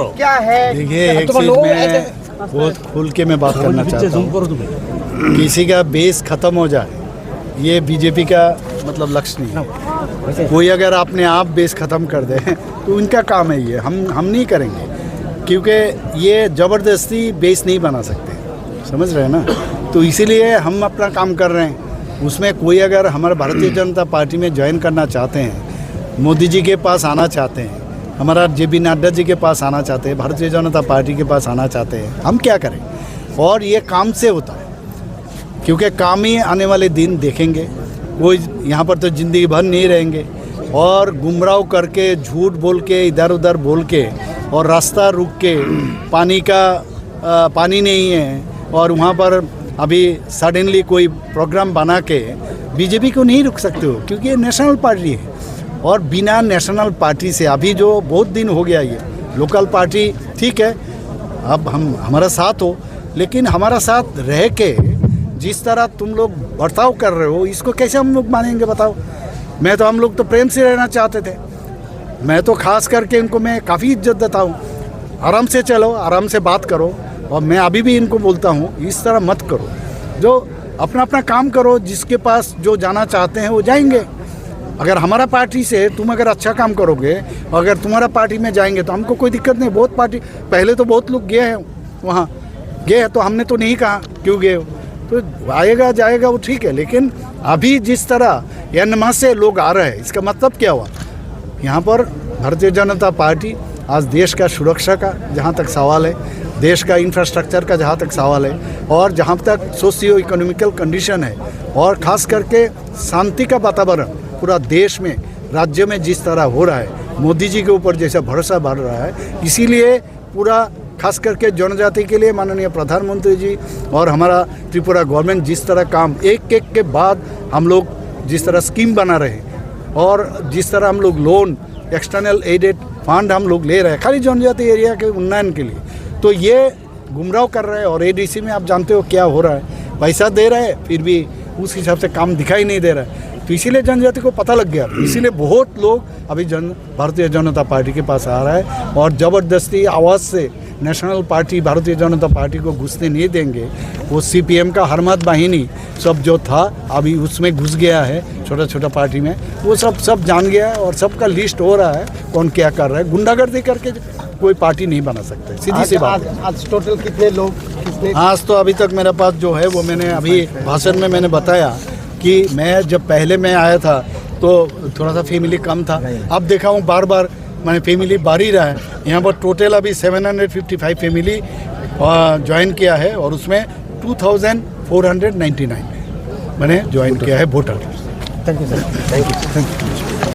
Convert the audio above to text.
क्या है? देखिए, एक चीज मैं बहुत खुल के मैं बात करना चाहता हूँ। किसी का बेस खत्म हो जाए ये बीजेपी का मतलब लक्ष्य नहीं है। कोई अगर अपने आप बेस खत्म कर दे तो उनका काम है, ये हम नहीं करेंगे, क्योंकि ये ज़बरदस्ती बेस नहीं बना सकते, समझ रहे हैं ना। तो इसीलिए हम अपना काम कर रहे हैं। उसमें कोई अगर हमारे भारतीय जनता पार्टी में ज्वाइन करना चाहते हैं, मोदी जी के पास आना चाहते हैं, हमारा JB नड्डा जी के पास आना चाहते हैं, भारतीय जनता पार्टी के पास आना चाहते हैं, हम क्या करें। और ये काम से होता है, क्योंकि काम ही आने वाले दिन देखेंगे। कोई यहाँ पर तो ज़िंदगी भर नहीं रहेंगे और गुमराह करके झूठ बोल के इधर उधर बोल के और रास्ता रुक के पानी नहीं है और वहाँ पर अभी सडनली कोई प्रोग्राम बना के बीजेपी को नहीं रुक सकते हो, क्योंकि ये नेशनल पार्टी है। और बिना नेशनल पार्टी से अभी जो बहुत दिन हो गया, ये लोकल पार्टी ठीक है, अब हमारा साथ हो, लेकिन हमारा साथ रह के जिस तरह तुम लोग बर्ताव कर रहे हो, इसको कैसे हम लोग मानेंगे बताओ। हम लोग तो प्रेम से रहना चाहते थे। मैं तो खास करके इनको मैं काफ़ी इज्जत देता हूँ। आराम से चलो, आराम से बात करो। और मैं अभी भी इनको बोलता हूँ, इस तरह मत करो, जो अपना अपना काम करो, जिसके पास जो जाना चाहते हैं वो जाएंगे। अगर हमारा पार्टी से तुम अगर अच्छा काम करोगे, अगर तुम्हारा पार्टी में जाएंगे तो हमको कोई दिक्कत नहीं। बहुत पार्टी पहले तो बहुत लोग गए हैं, वहाँ गए हैं तो हमने तो नहीं कहा क्यों गए हो, तो आएगा जाएगा वो ठीक है। लेकिन अभी जिस तरह एनमा से लोग आ रहे हैं, इसका मतलब क्या हुआ। यहाँ पर भारतीय जनता पार्टी आज देश का सुरक्षा का जहाँ तक सवाल है, देश का इंफ्रास्ट्रक्चर का जहाँ तक सवाल है, और जहाँ तक सोशियो इकोनॉमिकल कंडीशन है, और ख़ास करके शांति का वातावरण पूरा देश में, राज्य में जिस तरह हो रहा है, मोदी जी के ऊपर जैसा भरोसा बढ़ रहा है, इसीलिए पूरा खास करके जनजाति के लिए माननीय प्रधानमंत्री जी और हमारा त्रिपुरा गवर्नमेंट जिस तरह काम एक एक के बाद हम लोग जिस तरह स्कीम बना रहे हैं, और जिस तरह हम लोग लोन एक्सटर्नल एडेड फंड हम लोग ले रहे हैं खाली जनजाति एरिया के उन्नयन के लिए, तो ये गुमराह कर रहे हैं। और ADC में आप जानते हो क्या हो रहा है, पैसा दे रहे हैं फिर भी उस हिसाब से काम दिखाई नहीं दे रहा है। तो इसीलिए जनजाति को पता लग गया, इसीलिए बहुत लोग अभी भारतीय जनता पार्टी के पास आ रहा है, और ज़बरदस्ती आवाज़ से national party Bharatiya Janata party को घुसने नहीं देंगे। वो CPM का हरमत बाहिनी सब जो था अभी उसमें घुस गया है, छोटा छोटा पार्टी में, वो सब जान गया है, और सबका लिस्ट हो रहा है कौन क्या कर रहा है। गुंडागर्दी करके कोई पार्टी नहीं बना सकते, सीधी सी बात। आज टोटल कितने लोग, आज तो अभी तक मेरे पास जो है वो मैंने अभी भाषण में मैंने बताया कि मैं जब पहले मैं आया था तो थोड़ा सा फैमिली कम था, अब देखा हूँ बार बार मैंने फैमिली बढ़ ही रहा है। यहाँ पर टोटल अभी 755 फैमिली ज्वाइन किया है, और उसमें 2499 मैंने ज्वाइन किया है voter. Thank you sir, thank you.